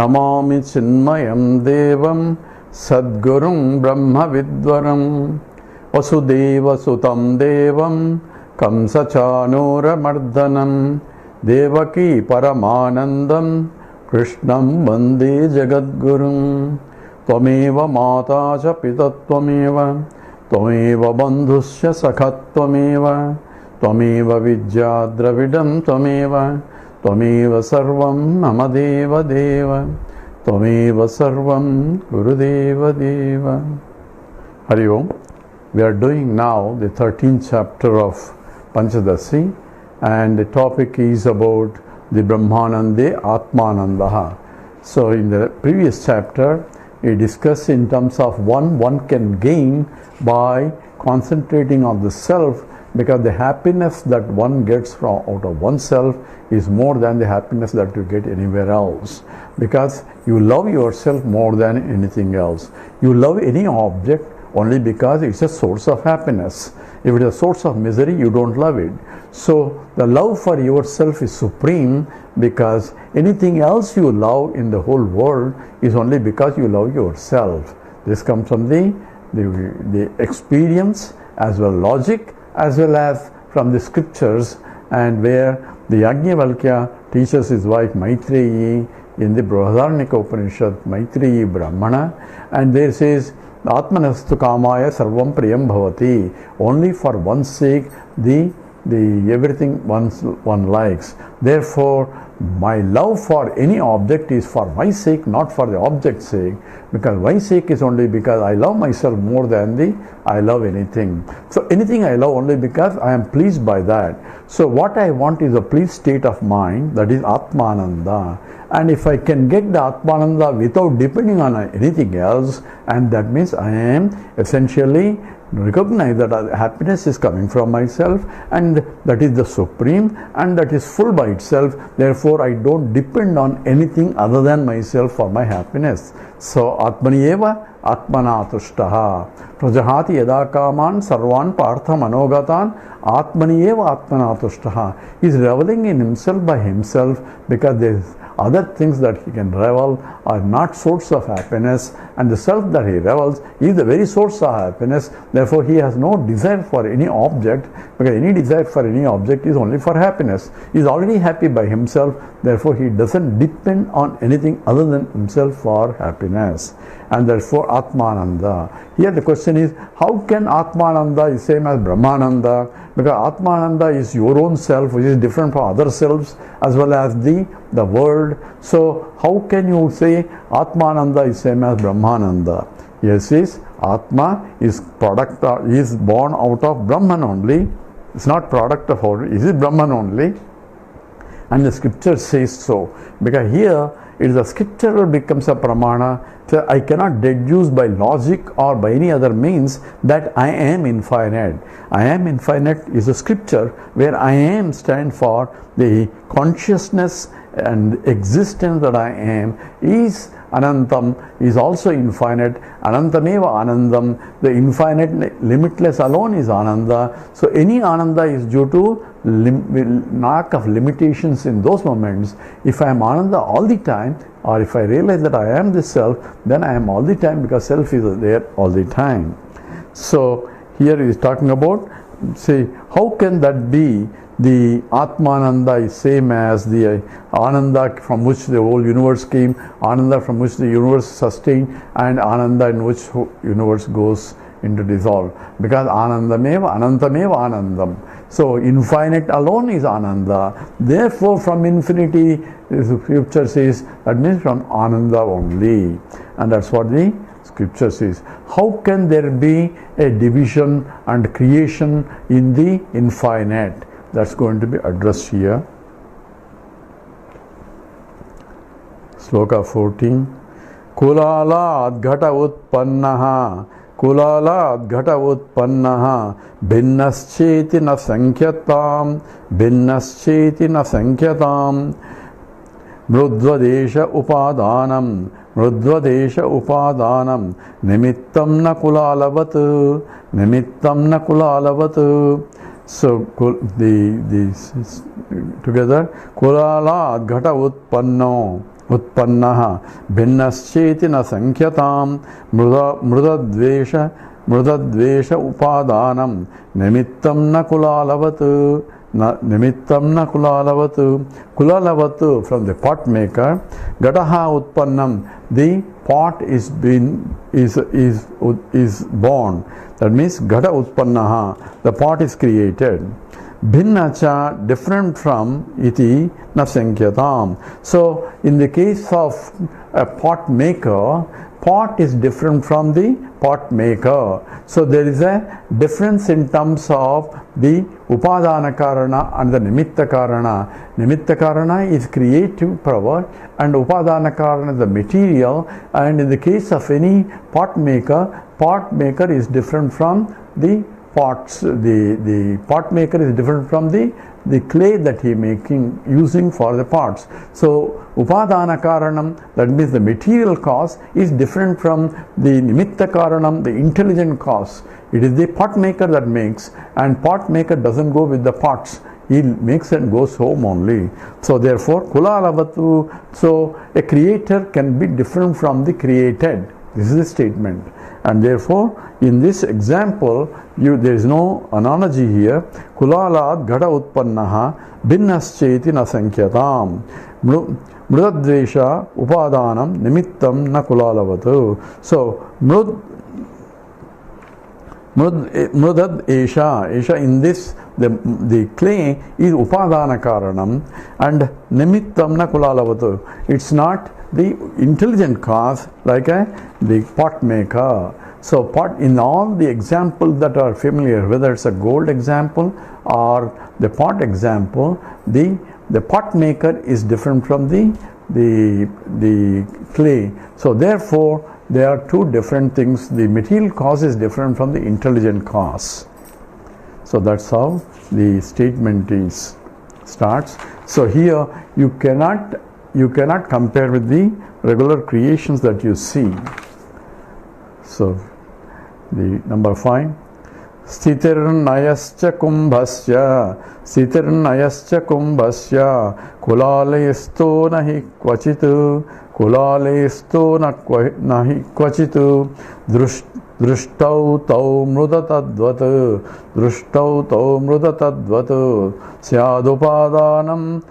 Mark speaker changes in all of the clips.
Speaker 1: नमामि चिन्मयं देवं सद्गुरुं ब्रह्मविद्वरं वसुदेवसुतं देवं कंसचाणूरमर्दनं देवकी परमानन्दं कृष्णं वन्दे जगद्गुरुं त्वमेव माता च पिता त्वमेव बन्धुश्च सखत्वमेव त्वमेव विद्या द्रविडं त्वमेव सर्वं मम देवदेव त्वमेव सर्वं गुरुदेव देव. Hari Om. We are doing now the 13th chapter of Panchadasi, and the topic is about the Brahmanande Atmanandaha. So in the previous chapter we discussed in terms of one can gain by concentrating on the self, because the happiness that one gets from out of oneself is more than the happiness that you get anywhere else, because you love yourself more than anything else. You love any object only because it's a source of happiness. If it is a source of misery, you don't love it. So the love for yourself is supreme, because anything else you love in the whole world is only because you love yourself. This comes from the experience as well logic, as well as from the scriptures, and where the Yajnavalkya teaches his wife Maitreyi in the Brihadaranyaka Upanishad, Maitreyi Brahmana, and there says Atmanastu kamaya sarvam priyam bhavati. Only for one's sake the everything one likes. Therefore my love for any object is for my sake, not for the object's sake, because my sake is only because I love myself more than I love anything. So anything I love only because I am pleased by that. So what I want is a pleased state of mind, that is Atmananda. And if I can get the Atmananda without depending on anything else, and that means I am essentially recognize that happiness is coming from myself, and that is the supreme, and that is full by itself. Therefore I don't depend on anything other than myself for my happiness. So Atmanieva Atmana Tushtaha Prajahati Yada Kaman Sarvan Partha Manogatan Atmanieva Atmana Tushtaha. He is reveling in himself by himself, because there is other things that he can revel are not source of happiness, and the self that he revels is the very source of happiness. Therefore he has no desire for any object, because any desire for any object is only for happiness. He is already happy by himself, therefore he doesn't depend on anything other than himself for happiness. And therefore Atmananda. Here the question is, how can Atmananda is same as Brahmananda? Because Atmananda is your own self, which is different from other selves as well as the world. So how can you say Atmananda is same as Brahmananda? Yes, is Atma is product is born out of Brahman only. It's not product of all. It is Brahman only, and the scripture says so. Because here it is a scripture becomes a pramana. So I cannot deduce by logic or by any other means that I am infinite. I am infinite is a scripture where I am stand for the consciousness and existence that I am is Anantam, is also infinite. Anantameva Anandam, the infinite limitless alone is Ananda. So any Ananda is due to lack of limitations in those moments. If I am Ananda all the time, or if I realize that I am the self, then I am all the time, because self is there all the time. So here he is talking about, say, how can that be? The Atmananda is same as the Ananda from which the whole universe came, Ananda from which the universe sustained, and Ananda in which universe goes into dissolve. Because Anandameva Anantameva Anandam. So infinite alone is Ananda. Therefore from infinity, the scripture says, that means from Ananda only. And that's what the scripture says. How can there be a division and creation in the infinite? That's going to be addressed here. Sloka 14. Kulala adghata utpannaha Kulala adghata utpannaha Bhinnascheti na sankyatam Mrudvadesha upadanam Nimittam na kulalavat. So the together Kulala adghata utpanno उत्पन्नः भिन्नश्चेति न संख्यतां मृदद्वेष उपादानं निमित्तं न कुलालवत् कुलालवत् from the pot maker. Gataha utpannam, the pot is born. That means gata utpannaha, the pot is created. Bhinnacha, different from iti na sankyatam. So in the case of a pot maker, pot is different from the pot maker. So there is a difference in terms of the upadana karana and the nimitta karana. Nimitta karana is creative power and upadana karana is the material. And in the case of any pot maker is different from the pots. The pot maker is different from the clay that he using for the pots. So upadana karanam, that means the material cause, is different from the nimitta karanam, the intelligent cause. It is the pot maker that makes, and pot maker doesn't go with the pots. He makes and goes home only. So therefore kulalavatu, so a creator can be different from the created. This is the statement. And therefore in this example there is no analogy here. Kulalat gada utpannaha bhinnascheti na sankyatam mrudadvesha upadanam nimittam na kulalavatu. So mrudad esha, in this the clay is upadana karanam and nimittam na kulalavatu. It's not the intelligent cause like the pot maker. So pot, in all the examples that are familiar, whether it's a gold example or the pot example, the pot maker is different from the clay. So therefore there are two different things. The material cause is different from the intelligent cause. So that's how the statement starts. So here you cannot compare with the regular creations that you see. So the number 5, Stitirnayascha kumbhasya kulalesto nahi kvachitu Drishtau tau mrudatadvat syadupadanam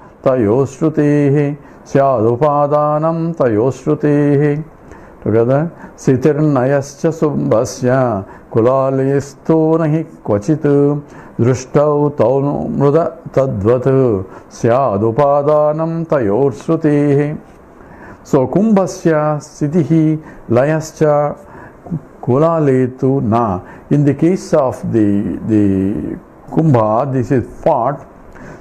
Speaker 1: tayosrutehi. Together, Sitirnayascha sumbhasya kulalesto nahi kvachitu Drishtau tau mrudatadvat syadupadanam tayosrutehi. So kumbhasya sitihi layascha kulaletu na. In the case of the kumbha, this is pot,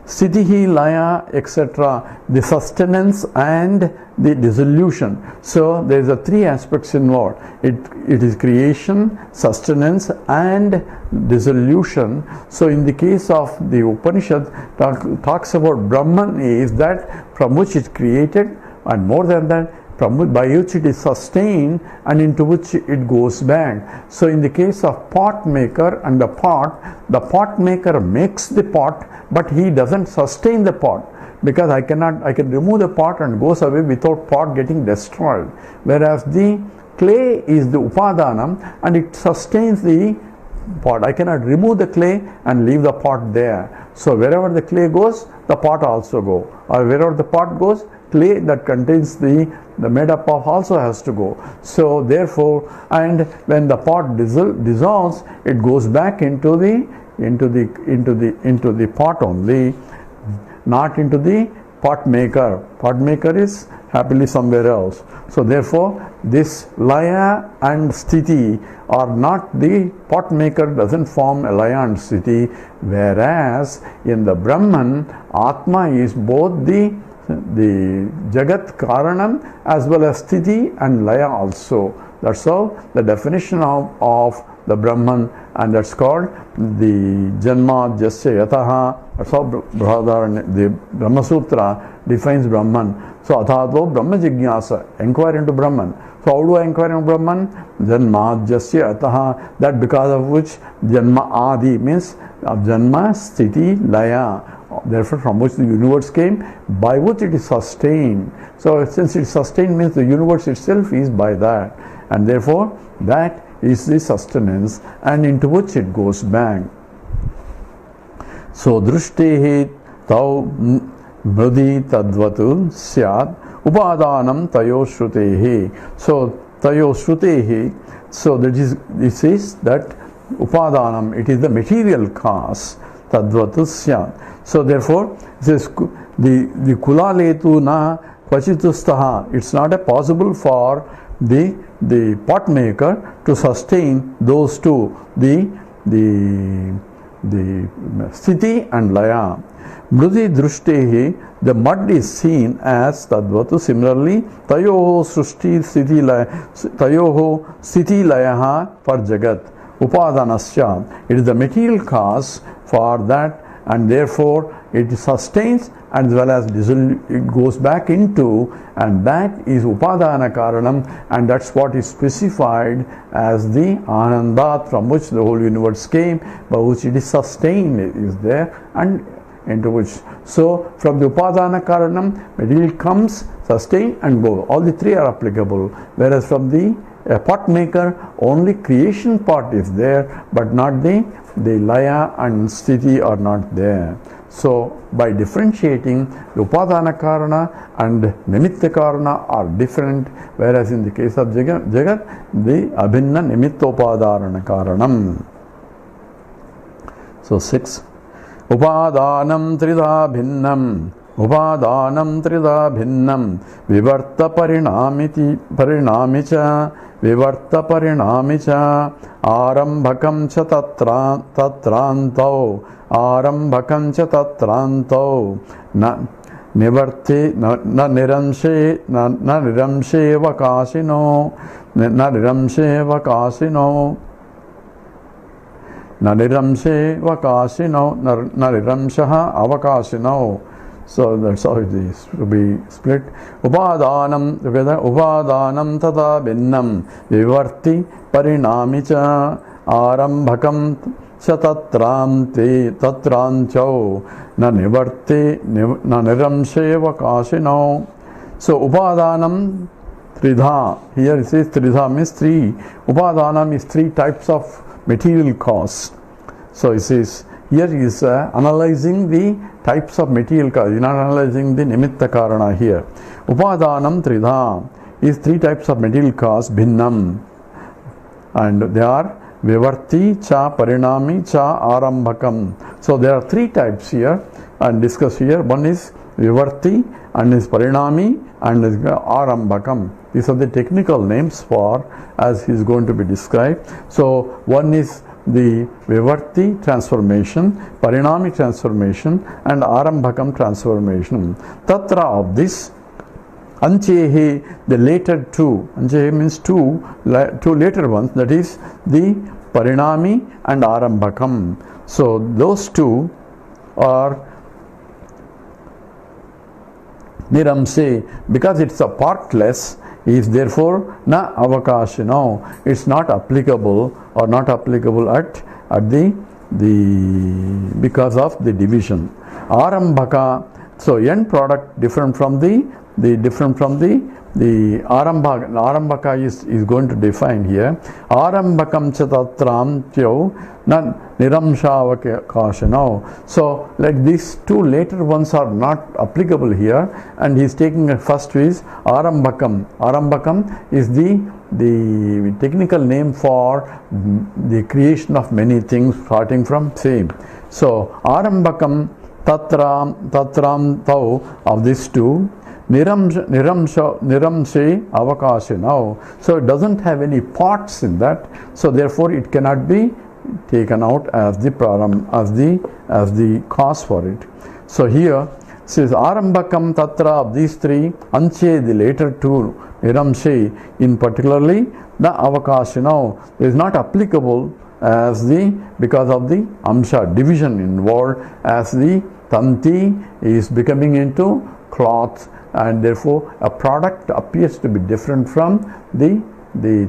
Speaker 1: sitihi, laya, etc., the sustenance and the dissolution. So there is a three aspects involved. It is creation, sustenance and dissolution. So in the case of the Upanishad talks about Brahman is that from which it created, and more than that, by which it is sustained and into which it goes back. So in the case of pot maker and the pot maker makes the pot, but he doesn't sustain the pot, because I can remove the pot and goes away without pot getting destroyed. Whereas the clay is the upadanam and it sustains the pot. I cannot remove the clay and leave the pot there. So wherever the clay goes, the pot also go, or wherever the pot goes, clay that contains the made up of also has to go. So therefore, and when the pot dissolves, it goes back into the pot only, not into the pot maker. Pot maker is happily somewhere else. So therefore, this laya and sthiti are not, the pot maker doesn't form a laya and sthiti, whereas in the Brahman, Atma is both the Jagat Karanam as well as Sthiti and Laya also. That's how the definition of the Brahman, and that's called the Janma Jasya Yataha. That's how the Brahma Sutra defines Brahman. So Athato Brahma Jigyasa, inquire into Brahman. So how do I inquire into Brahman? Janma Jasya Yataha, that because of which Janma Adi means of Janma, Sthiti, Laya. therefore from which the universe came, by which it is sustained. So since it is sustained means the universe itself is by that, and therefore that is the sustenance, and into which it goes back. So drustehi tau mrudi tadvatu syad upadanam tayo shrutehi. So tayo shrutehi, so that is, this is that upadanam, it is the material cause, tadvatu syad. So therefore this is the kulaletu na kvachitustaha, it's not a possible for the pot maker to sustain those two, the sthiti and laya. Mrudi drustehi, the mud is seen as tadvatu. Similarly, tayoho srushti sthiti layaha par jagat upadanasya. It is the material cause for that, and therefore it sustains as well as it goes back into, and that is upadana karanam, and that's what is specified as the anandat from which the whole universe came, by which it is sustained, is there, and into which. So from the upadana karanam, material comes, sustained and go. All the three are applicable, whereas from the pot maker only creation part is there, but not the laya and sthiti are not there. So by differentiating, the upadana karana and nimitta karana are different, whereas in the case of jagat, the abhinna nimitta upadana karanam. So 6. Upadanam trida bhinnam vivarta parinamicha arambhakam cha tatrantau na nivarti na niramshe vakasino nariramshaha avakasino. So that's how it is to be split. Upadanam together. Upadanam tata binnam vivarti parinamicha arambhakam cha tatranchau na nivarti na niramshe vakasino. So upadanam tridha. Here it says tridha means three. Upadanam is three types of material cause. So it says here he is analyzing the types of material cause. He is not analyzing the nimitta karana here. Upadanam tridha is three types of material cause, bhinnam, and they are vivarti cha parinami cha arambhakam. So there are three types here and discussed here. One is vivarti and is parinami and is arambhakam. These are the technical names for as he is going to be described. So one is the vivarti transformation, parinami transformation, and arambhakam transformation. Tatra of this, anchehe, the later two, anchehe means two later ones, that is the parinami and arambhakam. So those two are niramse, because it's a partless, is therefore na avakashino. It's not applicable or not applicable at the because of the division. Arambhaka, so end product different from the arambhaka is going to define here. Arambhakam cha tatramtyo na niramshavakashino. So like these two later ones are not applicable here, and he is taking a first is arambhakam. Arambhakam is the technical name for the creation of many things starting from same. So arambhakam tatram tau of these two, niramse avakashino. So it doesn't have any parts in that, so therefore it cannot be taken out as the cause for it. So here says arambhakam tatra of these three, anche the later two, niramse in particularly the avakashino is not applicable as because of the amsha division involved, as the tanti is becoming into cloth, and therefore a product appears to be different from the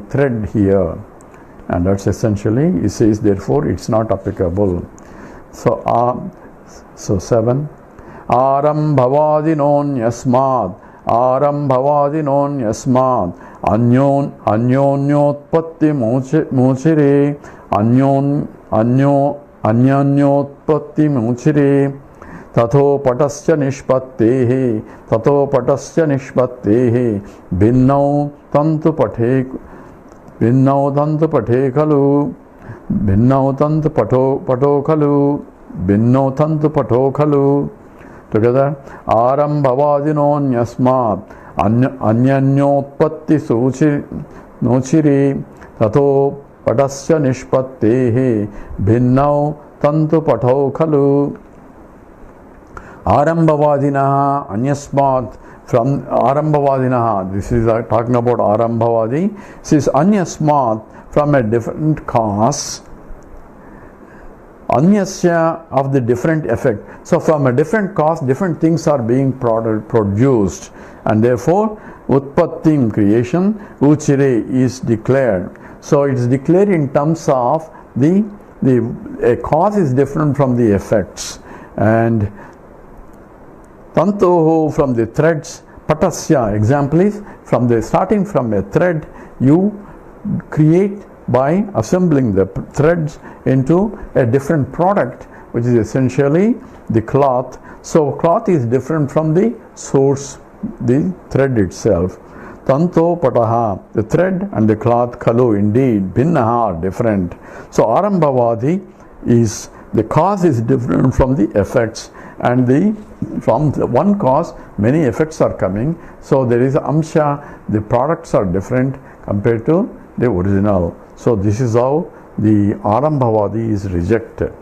Speaker 1: thread here, and that's essentially, it says therefore it's not applicable. So 7. Arambhavadinonyasmad Arambhavadinonyasmad Anyonyotpatti Muchire Anyonyotpatti Muchire Tato patasya nishpattehe Binnau tantu pathe khalu Binnau tantu pato khalu. Together, Arambhavadinonyasmat Anyanyotpatti Nuchiri Tato patasya nishpattehe Binnau tantu pato khalu. Arambhavadinaha Anyasmat, from Arambhavadinaha, this is talking about Arambhavadi. This is Anyasmat, from a different cause. Anyasya, of the different effect. So from a different cause, different things are being produced, and therefore Utpattim, creation, Uchire, is declared. So it is declared in terms of a cause is different from the effects, and Tantoho, from the threads. Patasya, example is starting from a thread, you create by assembling the threads into a different product, which is essentially the cloth. So cloth is different from the source, the thread itself. Tanto pataha, the thread and the cloth, khalu, indeed, binnaha, are different. So Arambhavadi is, the cause is different from the effects, and from the one cause many effects are coming. So there is amsha, the products are different compared to the original. So this is how the Arambhavadi is rejected.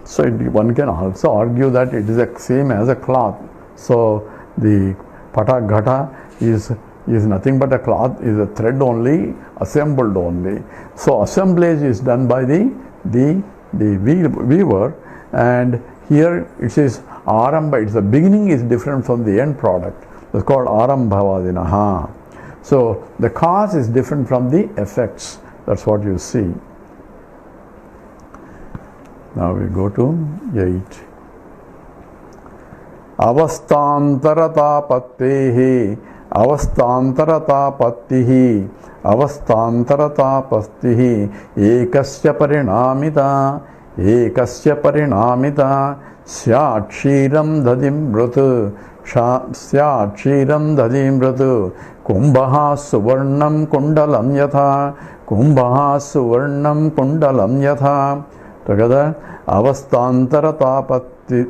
Speaker 1: So one can also argue that it is the same as a cloth. So the pata ghata is nothing but a cloth, is a thread only, assembled only. So assemblage is done by the weaver, and here it says Arambha, it's the beginning is different from the end product. It's called Arambhavadinaha. So the cause is different from the effects. That's what you see. Now we go to 8. Avastantarata pattehi Avastantarata pattihi Avastantarata pattihi Ekasya parinamita Syat kshiram dadim bratu Syat kshiram dadim bratu Kumbha suvarnam kundalam yatha. Together, avastantara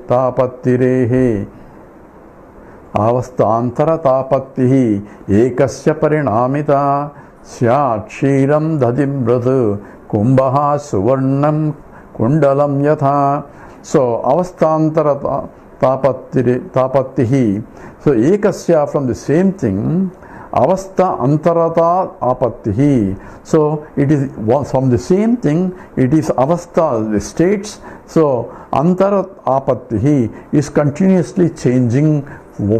Speaker 1: tapattirehe avastantara tapattihi ekasya parinamita syat kshiram dadim bratu kumbha suvarnam kundalam yatha. So avastantara tapattihi, so ekasya, from the same thing, avastha antarata apattihi. So it is from the same thing, it is avastha, the states. So antarat apattihi is continuously changing,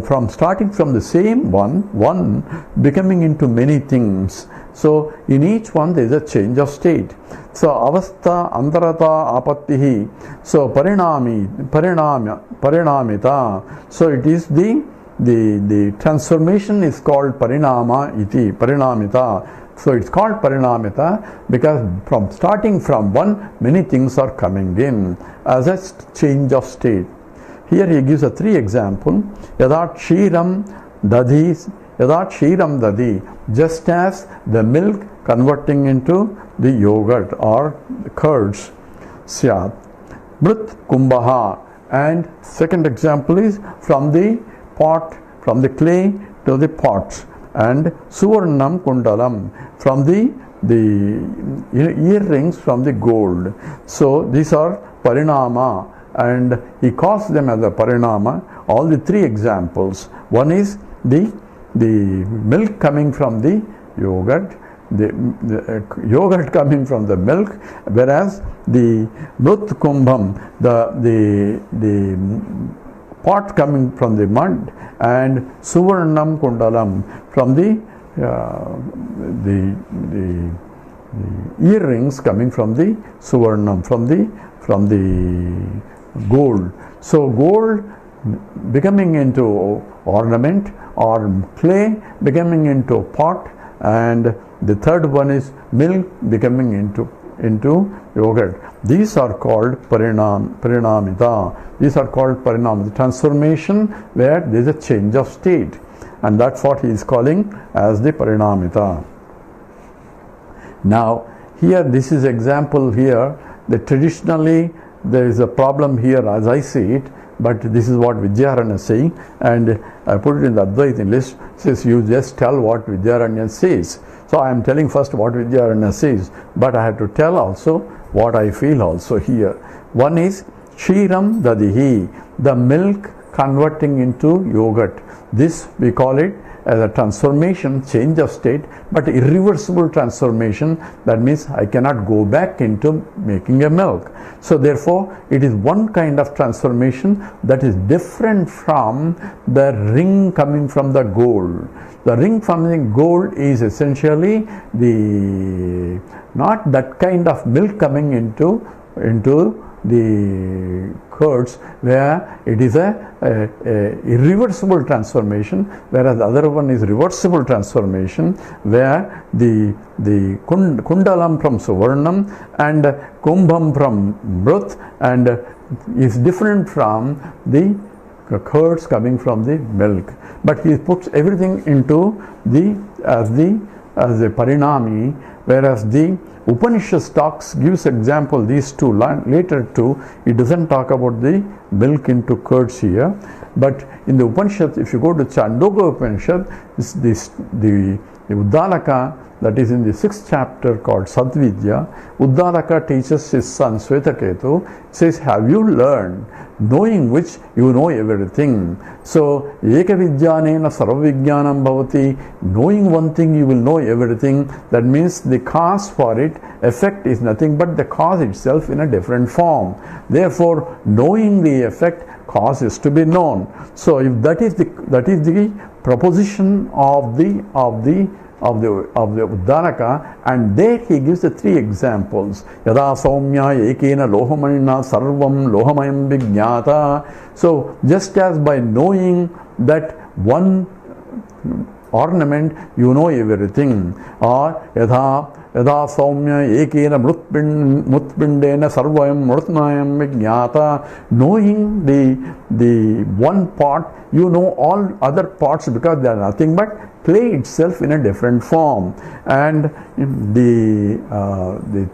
Speaker 1: from starting from the same one becoming into many things. So in each one there is a change of state. So avastha antarata apattihi. So parinamita. So it is the transformation is called parinama iti, parinamita. So it's called parinamita because from starting from one, many things are coming in as a change of state. Here he gives a 3 example. Yadat kshiram dadi, just as the milk converting into the yogurt or the curds, syat. Mrit kumbha, and second example is from the pot, from the clay to the pots, and suvarnam kundalam, from the earrings from the gold. So these are parinama, and he calls them as a parinama. All the 3 examples. One is the milk coming from the yogurt, the yogurt coming from the milk, whereas the mrit kumbham, the pot coming from the mud, and suvarnam kundalam from the earrings coming from the suvarnam, from the gold. So gold becoming into ornament, or clay becoming into pot, and the third one is milk becoming into yogurt. These are called parinamita. These are called parinamita, transformation where there is a change of state, and that's what he is calling as the parinamita. Now here, this is example here that traditionally there is a problem here as I see it, but this is what Vidyaranya is saying, and I put it in the Advaita list. It says you just tell what Vidyaranya says. So I am telling first what Vidyaranya says, but I have to tell also what I feel also here. One is Kshiram Dadihi, the milk converting into yogurt. This we call it as a transformation, change of state, but irreversible transformation. That means I cannot go back into making a milk. So therefore, it is one kind of transformation that is different from the ring coming from the gold. The ring from the gold is essentially the not that kind of milk coming into the curds, where it is a irreversible transformation, whereas the other one is reversible transformation, where the kundalam from suvarnam and kumbham from mrut, and is different from the curds coming from the milk. But he puts everything into as the parinami, whereas the Upanishad talks, gives example, these two, later two, it doesn't talk about the milk into curds here, but in the Upanishad, if you go to Chandogya Upanishad, the Uddalaka, that is in the 6th chapter called Sadvidya, Uddalaka teaches his son Swetaketu, says, have you learned, knowing which you know everything? So, Ekavidyanena sarvavijnanam bhavati, knowing one thing you will know everything. That means the cause for it, effect is nothing but the cause itself in a different form. Therefore, knowing the effect, cause is to be known. So, if that is the proposition of the Uddalaka, and there he gives the three examples. Yada saumya ekena lohamanina sarvam lohamayam vijñāta. So just as by knowing that one ornament you know everything, or yada saumya ekena mutpindena sarvayam mrutnayam vijñāta, knowing the one part, you know all other parts because they are nothing but clay itself in a different form. And the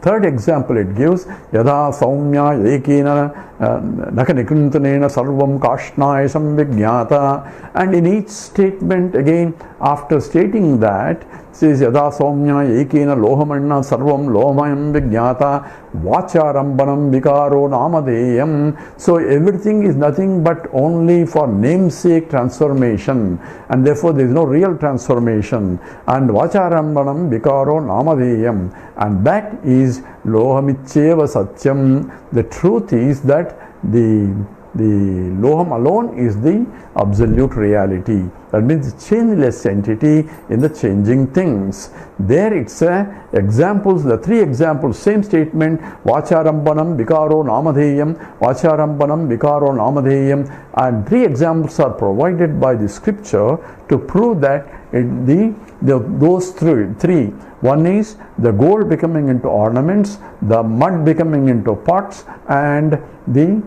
Speaker 1: third example it gives, yada saumya ekena nakanikuntanena sarvam kashnaya samvijñāta. And in each statement again, after stating that, says yada saumya ekena lohamanna sarvam lohamayam vijñāta vacharambanam vikaro namadeyam. So everything is nothing but only for namesake transformation, and therefore there is no real transformation. And vacharambanam vikaro namadeyam, and that is lohamicheva satyam. The truth is that the loham alone is the absolute reality. That means the changeless entity in the changing things. There it's examples, the three examples, same statement, vacharambanam vikaro namadeyam, vacharambanam vikaro namadeyam, and three examples are provided by the scripture to prove that those three. One is the gold becoming into ornaments, the mud becoming into pots, and the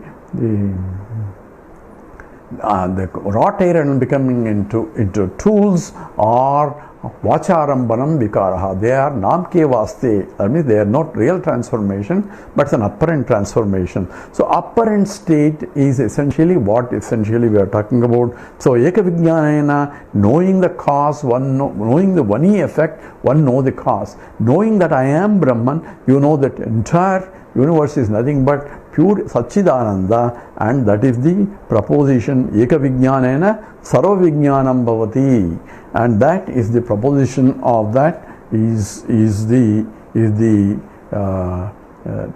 Speaker 1: wrought iron becoming into tools, or vacharambanam vikaraha. They are namke vaste. That means they are not real transformation, but it's an apparent transformation. So apparent state is essentially what essentially we are talking about. So ekavijnanena, knowing the cause, knowing the vani effect, one know the cause. Knowing that I am Brahman, you know that entire universe is nothing but pure Satchidananda, and that is the proposition ekavijnanena sarvavijnanam bhavati, and that is the proposition of that is the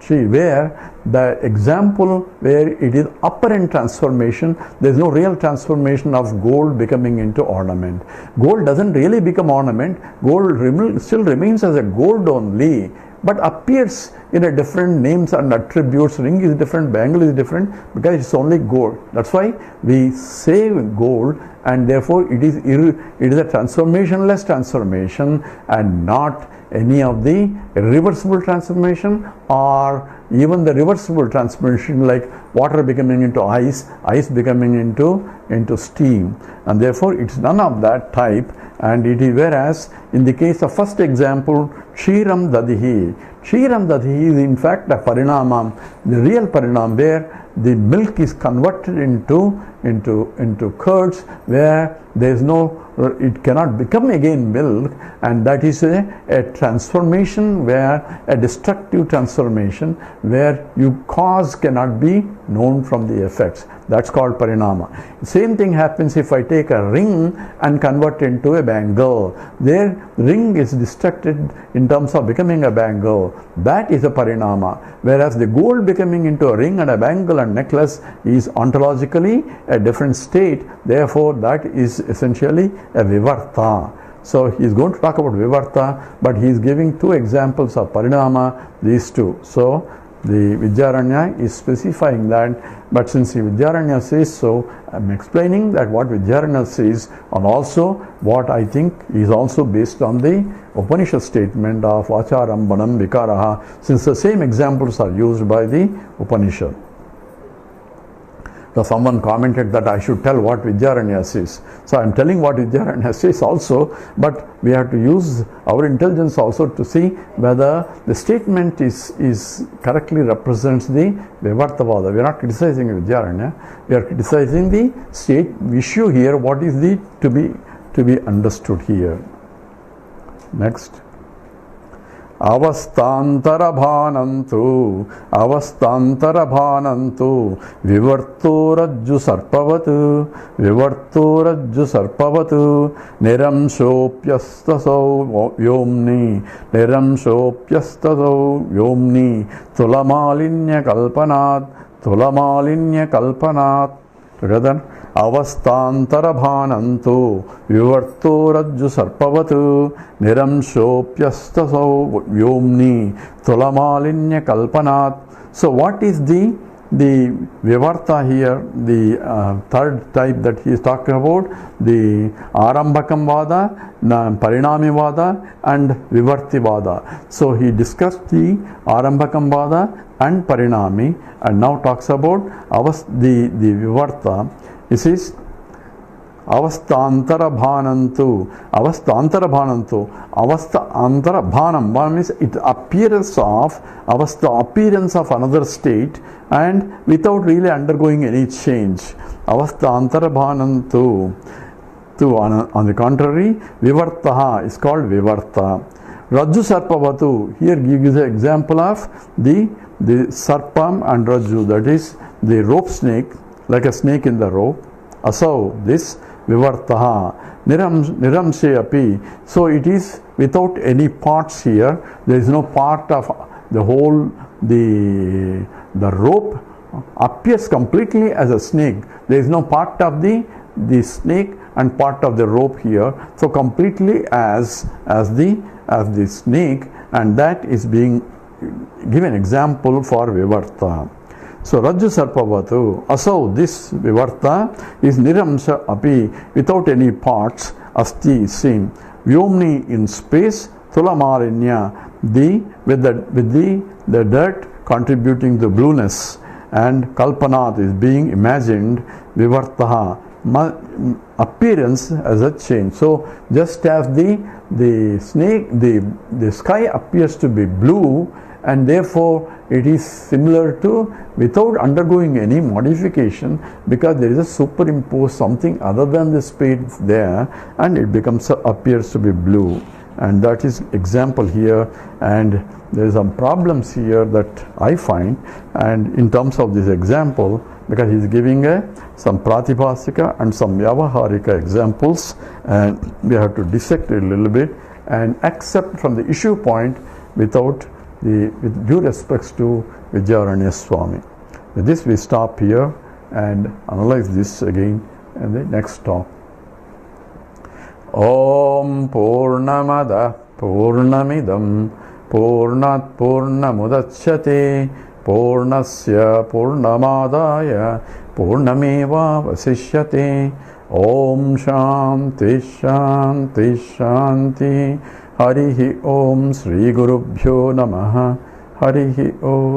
Speaker 1: tree, where the example where it is apparent transformation, there is no real transformation of gold becoming into ornament. Gold doesn't really become ornament. Gold still remains as a gold only, but appears in a different names and attributes. Ring is different, bangle is different, because it's only gold. That's why we say gold, and therefore it is a transformationless transformation and not any of the reversible transformation, or even the reversible transformation like water becoming into ice, ice becoming into steam, and therefore it's none of that type. And it is, whereas in the case of first example, Kshiram Dadihi, Kshiram Dadihi is in fact a parinama, the real parinam, where the milk is converted into curds, where there is no, it cannot become again milk, and that is a transformation, where a destructive transformation, where you cause cannot be known from the effects. That's called parinama. Same thing happens if I take a ring and convert into a bangle. There, ring is destructed in terms of becoming a bangle. That is a parinama. Whereas the gold becoming into a ring and a bangle and necklace is ontologically a different state. Therefore, that is essentially a vivarta. So he is going to talk about vivarta, but he is giving two examples of parinama, these two. So the Vidyaranya is specifying that, but since the Vidyaranya says so, I am explaining that what Vidyaranya says, and also what I think is also based on the Upanishad statement of Vacharambanam Vikaraha, since the same examples are used by the Upanishad. So someone commented that I should tell what Vidyaranya says. So I am telling what Vidyaranya says also, but we have to use our intelligence also to see whether the statement is correctly represents the Vivartavada. We are not criticizing Vidyaranya, we are criticizing the state issue here, what is the to be understood here. Next. Avasthantarabhanantu vivartorajju sarpavatu niramshopyastasau yomni tulamalinya kalpanat together. Avasthantarabhanantu vivartorajju sarpavatu niramshopyastasau yomni tulamalinya kalpanat. So what is the vivarta here, the third type that he is talking about, the Arambhakam Vada, Parinami Vada and Vivarti Vada. So he discussed the Arambhakam Vada and Parinami, and now talks about the Vivarta. He says Avasthantarabhanantu. Avasthantarabhanam means it appearance of another state and without really undergoing any change. Avasthantarabhanantu. On the contrary, Vivartaha is called Vivarta. Rajju Sarpavatu, here gives an example of the Sarpam and Rajju, that is the rope snake, like a snake in the rope. Asau, this Vivartaha. Niramse api. So it is without any parts here. There is no part of the whole, the rope appears completely as a snake. There is no part of the snake and part of the rope here. So completely as the snake, and that is being given example for Vivarta. So Rajju Sarpavatu, Asau, this Vivarta is Niramsa api, without any parts, Asti is seen. Vyomni in space, Tulamalinya, with the dirt contributing to blueness, and Kalpanat is being imagined, Vivartaha, appearance as a change. So just as the snake, the sky appears to be blue, and therefore it is similar to without undergoing any modification, because there is a superimposed something other than the space there, and it appears to be blue. And that is example here, and there is some problems here that I find, and in terms of this example, because he is giving some pratibhasika and some vyavaharika examples, and we have to dissect it a little bit and accept from the issue point with due respects to Vidyaranya Swami. With this we stop here and analyze this again in the next talk. Om Purnamada Purnamidam पूर्णात् पूर्णमुदच्यते पूर्णस्य पूर्णमादाय पूर्णमेवावशिष्यते। ओम शांति शांति शांति। हरि ओम। श्री गुरुभ्यो नमः। हरि ओम।